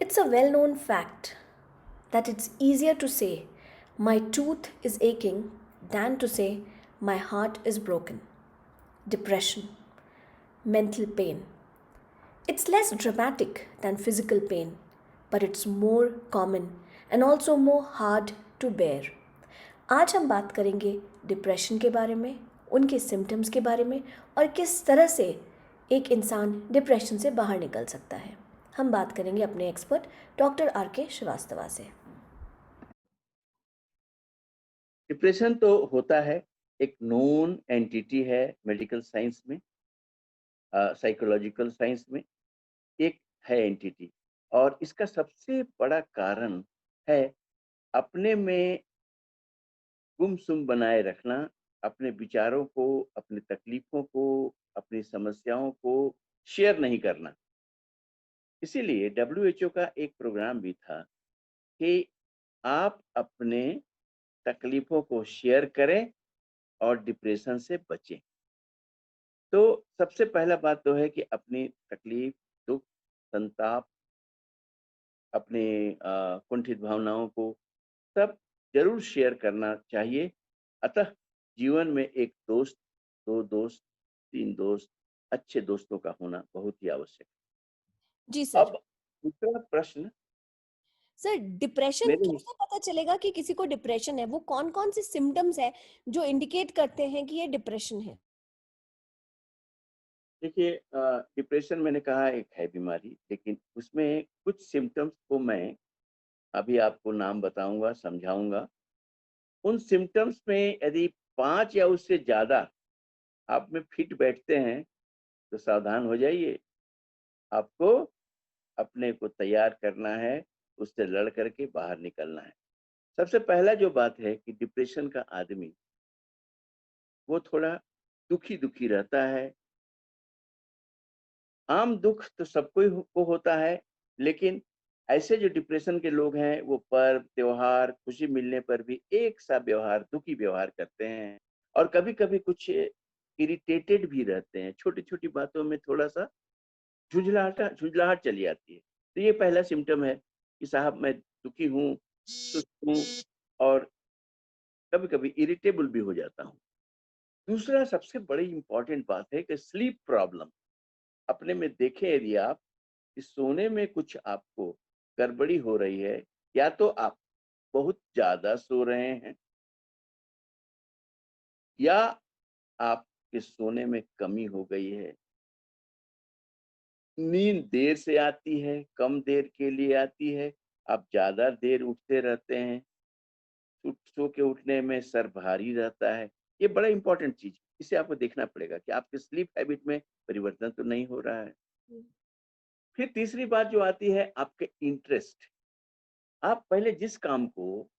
It's a well known fact that it's easier to say, my tooth is aching, than to say, my heart is broken. Depression, mental pain. It's less dramatic than physical pain, but it's more common and also more hard to bear. आज हम बात करेंगे depression के बारे में, उनके symptoms के बारे में और किस तरह से एक इंसान डिप्रेशन से बाहर निकल सकता है। हम बात करेंगे अपने एक्सपर्ट डॉक्टर आर के श्रीवास्तव से। डिप्रेशन तो होता है, एक नोन एंटिटी है मेडिकल साइंस में, साइकोलॉजिकल साइंस में एक है एंटिटी। और इसका सबसे बड़ा कारण है अपने में गुमसुम बनाए रखना, अपने विचारों को, अपनी तकलीफों को, अपनी समस्याओं को शेयर नहीं करना। इसीलिए डब्ल्यूएचओ का एक प्रोग्राम भी था कि आप अपने तकलीफों को शेयर करें और डिप्रेशन से बचें। तो सबसे पहला बात तो है कि अपनी तकलीफ, दुख, संताप, अपने कुंठित भावनाओं को सब ज़रूर शेयर करना चाहिए। अतः जीवन में एक दोस्त, 2 दोस्त, 3 दोस्त, अच्छे दोस्तों का होना बहुत ही आवश्यक जी है। सर। अब दूसरा प्रश्न सर, डिप्रेशन मेरे कैसे पता चलेगा कि किसी को डिप्रेशन है? वो कौन कौन से सिम्टम्स है जो इंडिकेट करते हैं कि ये डिप्रेशन है? देखिए, डिप्रेशन मैंने कहा एक है बीमारी, लेकिन उसमें कुछ सिम्पटम्स को मैं अभी आपको नाम बताऊँगा, समझाऊँगा। उन सिम्पटम्स में यदि 5 या उससे ज़्यादा आप में फिट बैठते हैं, तो सावधान हो जाइए। आपको अपने को तैयार करना है, उससे लड़ कर के बाहर निकलना है। सबसे पहला जो बात है कि डिप्रेशन का आदमी, वो थोड़ा दुखी-दुखी रहता है। आम दुःख तो सबको ही को होता है, लेकिन ऐसे जो डिप्रेशन के लोग हैं, वो पर्व, त्योहार, खुशी मिलने पर भी एक सा व्यवहार, दुखी व्यवहार करते हैं और कभी-कभी कुछ इरिटेटेड भी रहते हैं। छोटी-छोटी बातों में थोड़ा-सा झुँझलाहट चली आती है। तो ये पहला सिम्पटम है कि साहब मैं दुखी हूँ, सुस्त हूँ और कभी-कभी इरिटेबल भी हो जाता हूँ। दूसरा सबसे बड़ी इम्पोर्टेंट बात है कि स्लीप प्रॉब्लम। अपने में देखें यदि आप कि सोने में कुछ आपको गड़बड़ी हो रही है, या तो आप बहुत ज़्यादा सो रहे हैं या आपके सोने में कमी हो गई है। नींद देर से आती है, कम देर के लिए आती है, आप ज़्यादा देर उठते रहते हैं, सो के उठने में सर भारी रहता है। ये बड़ा इम्पोर्टेंट चीज़, इसे आपको देखना पड़ेगा कि आपके स्लीप हैबिट में परिवर्तन तो नहीं हो रहा है। फिर तीसरी बात जो आती है आपके इंटरेस्ट। आप पहले जिस काम को,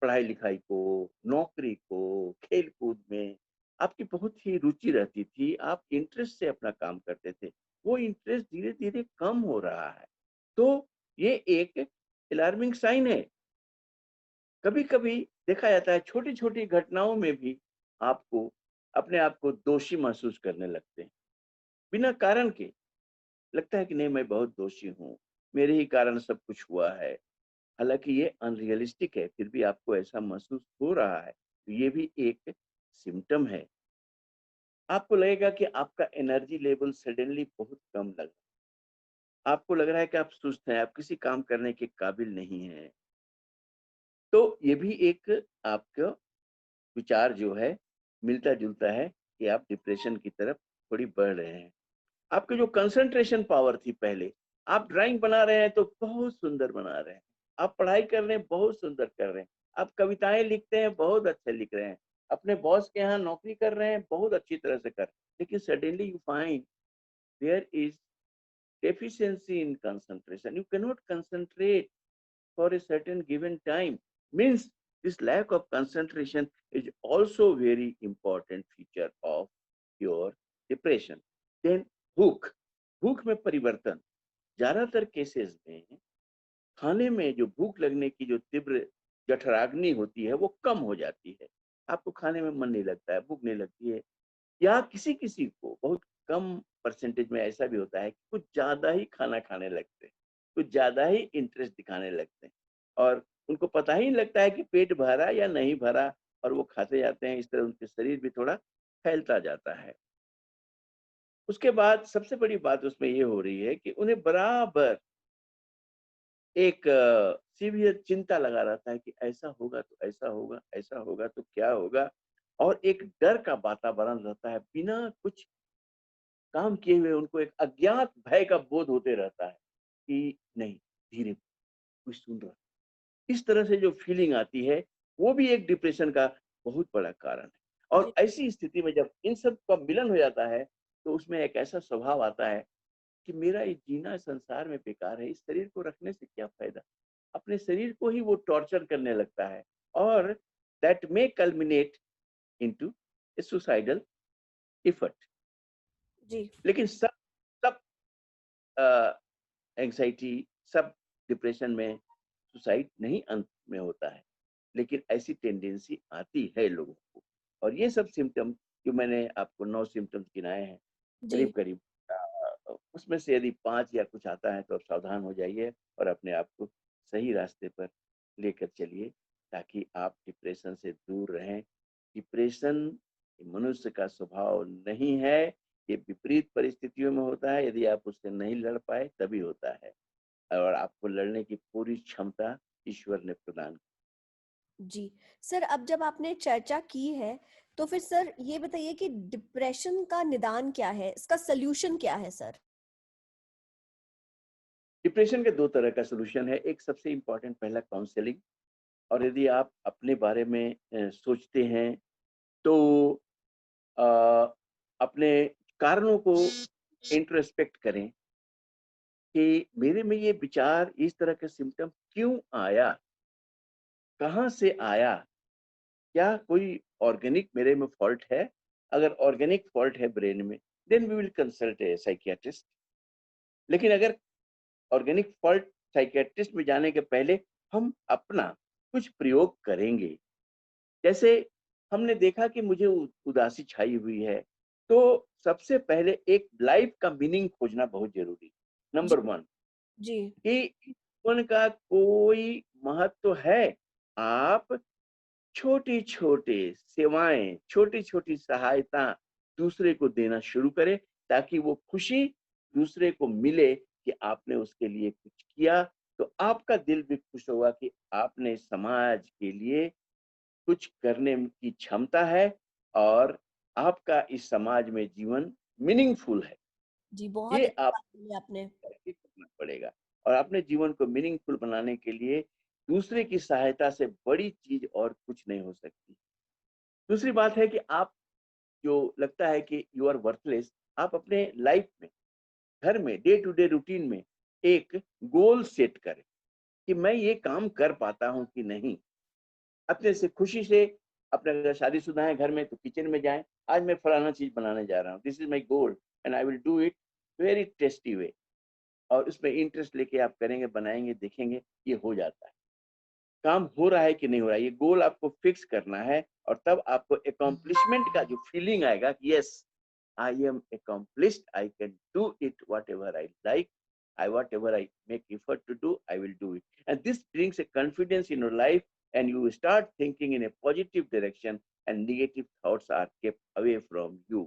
पढ़ाई-लिखाई को, नौकरी को, खेल-कूद में आपकी बहुत ही रुचि रहती थी, आप इंटरेस्ट से अपना काम करते थे, वो इंटरेस्ट धीरे-धीरे कम हो रहा है। तो ये एक अलार्मिंग साइन है। कभी-कभी देखा जाता है छोटी-छोटी घटनाओं में भी आपको अपने आप को दोषी महसूस करने लगते हैं, बिना कारण के। लगता है कि नहीं, मैं बहुत दोषी हूँ, मेरे ही कारण सब कुछ हुआ है। हालाँकि ये अनरियलिस्टिक है, फिर भी आपको ऐसा महसूस हो रहा है, तो ये भी एक सिम्पटम है। आपको लगेगा कि आपका एनर्जी लेवल सडनली बहुत कम लग, आपको लग रहा है कि आप सुस्त हैं, आप किसी काम करने के काबिल नहीं हैं। तो ये भी एक आपका विचार जो है, मिलता-जुलता है कि आप डिप्रेशन की तरफ थोड़ी बढ़ रहे हैं। आपकी जो कंसंट्रेशन पावर थी पहले, आप ड्राइंग बना रहे हैं तो बहुत सुंदर बना रहे हैं। आप पढ़ाई कर रहे हैं, बहुत सुंदर कर रहे हैं। आप कविताएँ लिखते हैं, बहुत अच्छे लिख रहे हैं। अपने बॉस के यहाँ नौकरी कर रहे हैं, बहुत अच्छी तरह से कर रहे हैं। लेकिन suddenly you find there is deficiency in concentration. You cannot concentrate for a certain given time. Means this lack of concentration is also very important feature of your depression. Then भूख, भूख में परिवर्तन। ज़्यादातर केसेस में खाने में जो भूख लगने की जो तीव्र जठराग्नि होती है, वो कम हो जाती है। आपको खाने में मन नहीं लगता है, भूख नहीं लगती है। या किसी-किसी को बहुत कम परसेंटेज में ऐसा भी होता है कि कुछ ज़्यादा ही खाना खाने लगते हैं। कुछ ज़्यादा ही इंटरेस्ट दिखाने लगते हैं और उनको पता ही नहीं लगता है कि पेट भरा या नहीं भरा और वो खाते जाते हैं, इस तरह उनके शरीर भी थोड़ा फैलता जाता है। उसके बाद सबसे बड़ी बात उसमें ये हो रही है कि उन्हें बराबर एक सीवियर चिंता लगा रहता है कि ऐसा होगा तो ऐसा होगा, ऐसा होगा तो क्या होगा? और एक डर का वातावरण रहता है, बिना कुछ काम किए हुए उनको एक अज्ञात भय का बोध होते रहता है कि नहीं, धीरे कोई सुन रहा है। इस तरह से जो फीलिंग आती है, वो भी एक डिप्रेशन का बहुत बड़ा कारण है। और जी, ऐसी स्थिति में जब इन सब का मिलन हो जाता है, तो उसमें एक ऐसा स्वभाव आता है कि मेरा ये जीना संसार में बेकार है, इस शरीर को रखने से क्या फ़ायदा? अपने शरीर को ही वो टॉर्चर करने लगता है और that may culminate into a suicidal effort. जी, लेकिन सब सब अ, एंग्ज़ायटी, सब डिप्रेशन में सुसाइड नहीं अंत में होता है, लेकिन ऐसी टेंडेंसी आती है लोगों को। और ये सब सिम्पटम जो मैंने आपको 9 सिम्पटम्स गिनाए हैं, जी, करीब-करीब उसमें से यदि 5 या कुछ आता है तो आप सावधान हो जाइए और अपने आप को सही रास्ते पर लेकर चलिए, ताकि आप डिप्रेशन से दूर रहें। डिप्रेशन मनुष्य का स्वभाव नहीं है, ये विपरीत परिस्थितियों में होता है, यदि आप उससे नहीं लड़ पाए तभी होता है और आपको लड़ने की पूरी क्षमता ईश्वर ने प्रदान की। जी। सर, अब जब आपने चर्चा की है, तो फिर सर ये बताइए कि डिप्रेशन का निदान क्या है? इसका सॉल्यूशन क्या है सर? डिप्रेशन के 2 तरह का सॉल्यूशन है, एक सबसे इम्पोर्टेंट पहला काउंसलिंग और यदि आप अपने बारे में सोचते हैं तो अ, अपने कारणों को इंट्रोस्पेक्ट करें कि मेरे में ये विचार इस तरह के सिम्पटम क्यों आया? कहाँ से आया? क्या कोई ऑर्गेनिक मेरे में फ़ॉल्ट है? अगर ऑर्गेनिक फ़ॉल्ट है ब्रेन में, then we will consult a psychiatrist. लेकिन अगर ऑर्गेनिक फ़ॉल्ट साइकियाट्रिस्ट में जाने के पहले हम अपना कुछ प्रयोग करेंगे। जैसे हमने देखा कि मुझे उदासी छाई हुई है, तो सबसे पहले एक लाइफ़ का मीनिंग खोजना बहुत ज़रूरी है। जी, नंबर 1 जी, कि जीवन का कोई महत्व है, आप छोटी-छोटी सेवाएँ, छोटी-छोटी सहायता दूसरे को देना शुरू करें, ताकि वो खुशी दूसरे को मिले कि आपने उसके लिए कुछ किया, तो आपका दिल भी खुश होगा कि आपने समाज के लिए कुछ करने की क्षमता है और आपका इस समाज में जीवन मीनिंगफुल है। जी, बहुत ये अच्छी आप बात बोली आपने। करके करना पड़ेगा और अपने जीवन को मीनिंगफुल बनाने के लिए दूसरे की सहायता से बड़ी चीज़ और कुछ नहीं हो सकती। दूसरी बात है कि आप जो लगता है कि यू आर वर्थलेस, आप अपने लाइफ में, घर में, डे टू डे रूटीन में एक गोल सेट करें कि मैं ये काम कर पाता हूँ कि नहीं। अपने से खुशी से अपने अगर शादीशुदा हैं घर में तो किचन में जाएँ, आज मैं फलाना चीज़ बनाने जा रहा हूँ, this is my goal and I will do it very tasty way और उसमें इंटरेस्ट लेके आप करेंगे, बनाएँगे, देखेंगे, ये हो जाता है। काम हो रहा है कि नहीं हो रहा है, ये गोल आपको फिक्स करना है और तब आपको अकम्प्लिशमेंट का जो फीलिंग आएगा कि yes I am accomplished, I can do it whatever I like, I whatever I make effort to do, I will do it. And this brings a confidence in your life and you start thinking in a positive direction and negative thoughts are kept away from you.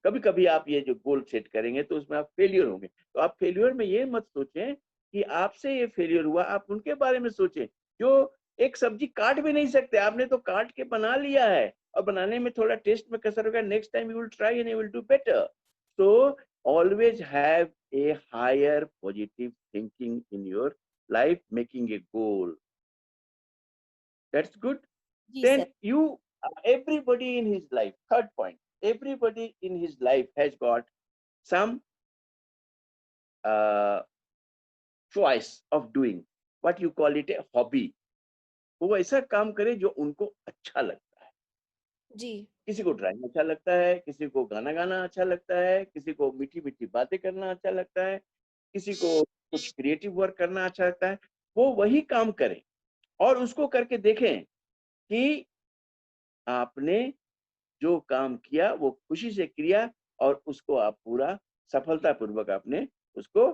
कभी-कभी आप ये जो goal set करेंगे तो उसमें आप failure होंगे। तो आप फेल्योर में ये मत सोचें कि आपसे ये फेल्योर हुआ, आप उनके बारे में सोचें, जो एक सब्ज़ी काट भी नहीं सकते, आपने तो काट के बना लिया है और बनाने में थोड़ा टेस्ट में कसर हो गया, next time you will try and you will do better. So always have a higher positive thinking in your life, making a goal. That's good. जी sir. Then you, everybody in his life, third point, everybody in his life has got some uh, choice of doing what you call it a hobby. वो ऐसा काम करे जो उनको अच्छा लगता है। जी, किसी को ड्राइंग अच्छा लगता है, किसी को गाना गाना अच्छा लगता है, किसी को मीठी-मीठी बातें करना अच्छा लगता है, किसी को कुछ क्रिएटिव वर्क करना अच्छा लगता है। वो वही काम करें और उसको करके देखें कि आपने जो काम किया वो खुशी से किया और उसको आप पूरा सफलतापूर्वक आपने उसको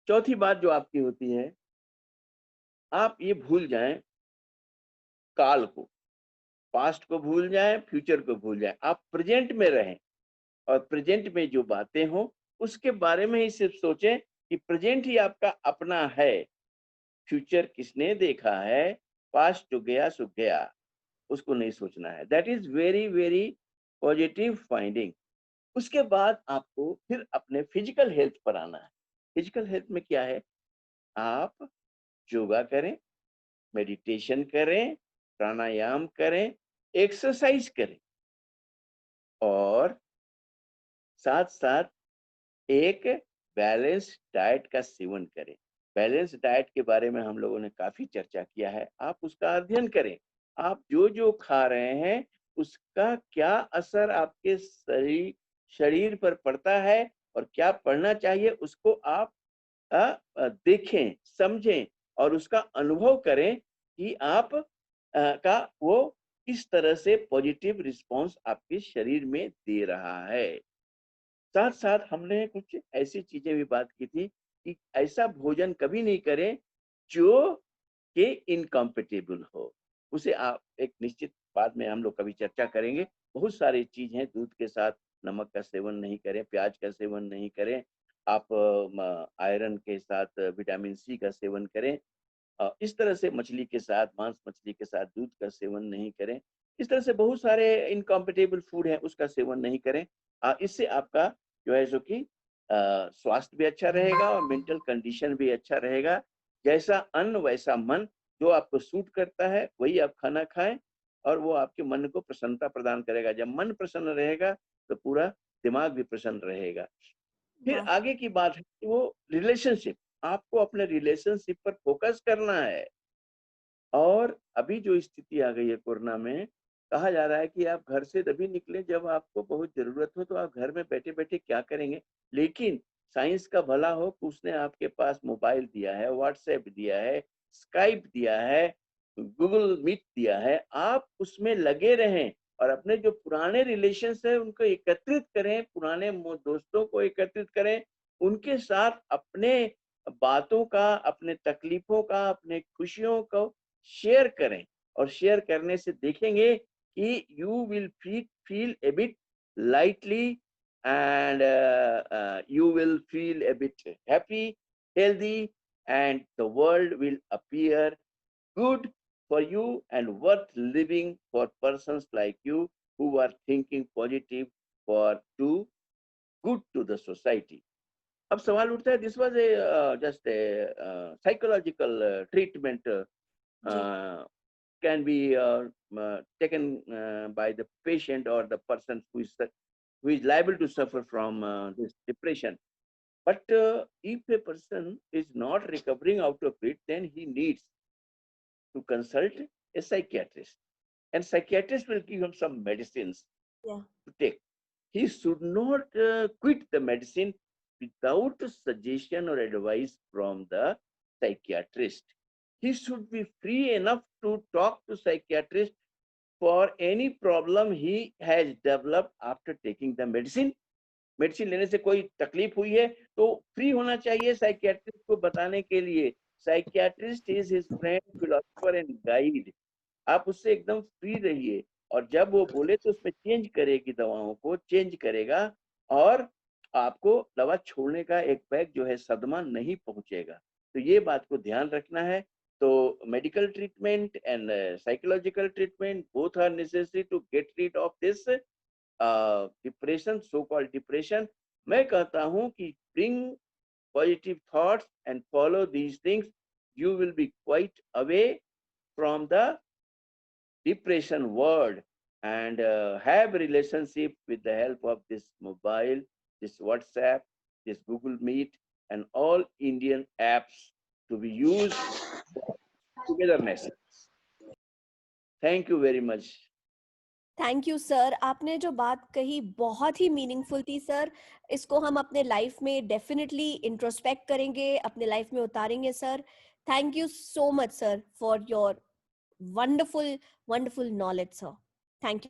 चौथी बात जो आपकी होती है, आप ये भूल जाएँ काल को, पास्ट को भूल जाएँ, फ्यूचर को भूल जाएँ। आप प्रेज़ेंट में रहें और प्रेज़ेंट में जो बातें हों, उसके बारे में ही सिर्फ़ सोचें कि प्रेज़ेंट ही आपका अपना है। फ्यूचर किसने देखा है, पास्ट जो गया सो गया, उसको नहीं सोचना है। That is very, very positive finding. उसके बाद आपको फिर अपने फिज़िकल हेल्थ पर आना है। फिज़िकल हेल्थ में क्या है? आप योगा करें, मेडिटेशन करें, प्राणायाम करें, एक्सरसाइज़ करें और साथ-साथ एक बैलेंस डाइट का सेवन करें। बैलेंस डाइट के बारे में हम लोगों ने काफ़ी चर्चा किया है, आप उसका अध्ययन करें। आप जो-जो खा रहे हैं, उसका क्या असर आपके शरीर पर पड़ता है और क्या पड़ना चाहिए, उसको आप देखें, समझें और उसका अनुभव करें कि आप का वो किस तरह से पॉजिटिव रिस्पॉन्स आपके शरीर में दे रहा है। साथ-साथ हमने कुछ ऐसी चीज़ें भी बात की थी कि ऐसा भोजन कभी नहीं करें जो कि इनकम्पैटिबल हो। उसे आप एक निश्चित बाद में हम लोग कभी चर्चा करेंगे। बहुत सारी चीज़ हैं, दूध के साथ नमक का सेवन नहीं करें, प्याज का सेवन नहीं करें। आप आयरन के साथ विटामिन सी का सेवन करें। इस तरह से मछली के साथ मांस मछली के साथ दूध का सेवन नहीं करें। इस तरह से बहुत सारे इनकम्पैटिबल फूड हैं, उसका सेवन नहीं करें। इससे आपका जो है सो कि स्वास्थ्य भी अच्छा रहेगा और मेंटल कंडीशन भी अच्छा रहेगा। जैसा अन्न वैसा मन, जो आपको सूट करता है वही आप खाना खाएँ और वो आपके मन को प्रसन्नता प्रदान करेगा। जब मन प्रसन्न रहेगा, तो पूरा दिमाग भी प्रसन्न रहेगा। फिर वाह! आगे की बात है कि वो रिलेशनशिप, आपको अपने रिलेशनशिप पर फोकस करना है। और अभी जो स्थिति आ गई है कोरोना में, कहा जा रहा है कि आप घर से तभी निकलें जब आपको बहुत ज़रूरत हो, तो आप घर में बैठे-बैठे क्या करेंगे? लेकिन साइंस का भला हो कि उसने आपके पास मोबाइल दिया है, व्हाट्सऐप दिया है, स्काइप दिया है, गूगल मीट दिया है, आप उसमें लगे रहें और अपने जो पुराने रिलेशंस हैं उनको एकत्रित करें, पुराने दोस्तों को एकत्रित करें, उनके साथ अपने बातों का, अपने तकलीफों का, अपने खुशियों को शेयर करें और शेयर करने से देखेंगे कि you will feel a bit lightly and you will feel a bit happy, healthy, and the world will appear good for you and worth living for persons like you who are thinking positive for to good to the society. अब सवाल उठता है, this was a just a psychological treatment जी, can be taken by the patient or the person who is liable to suffer from this depression. But if a person is not recovering out of it, then he needs to consult a psychiatrist, and psychiatrist will give him some medicines yeah. to take. He should not quit the medicine without a suggestion or advice from the psychiatrist. He should be free enough to talk to psychiatrist for any problem he has developed after taking the medicine. Medicine लेने से कोई तकलीफ हुई है तो free होना चाहिए psychiatrist को बताने के लिए। Psychiatrist is his friend, philosopher and guide. आप उससे एकदम फ्री रहिए और जब वो बोले तो उसमें चेंज करेगी, दवाओं को चेंज करेगा और आपको दवा छोड़ने का एक बैग जो है सदमा नहीं पहुंचेगा। तो ये बात को ध्यान रखना है। तो medical treatment and psychological treatment both are necessary to get rid of this depression, so called depression. मैं कहता हूं कि bring positive thoughts and follow these things, you will be quite away from the depression world and have relationship with the help of this mobile, this WhatsApp, this Google Meet, and all Indian apps to be used for togetherness. Thank you very much. Thank you sir, आपने जो बात कही बहुत ही meaningful थी sir. इसको हम अपने life में डेफिनेटली इंट्रोस्पेक्ट करेंगे, अपने लाइफ में उतारेंगे sir. Thank you so much sir for your wonderful wonderful knowledge sir. Thank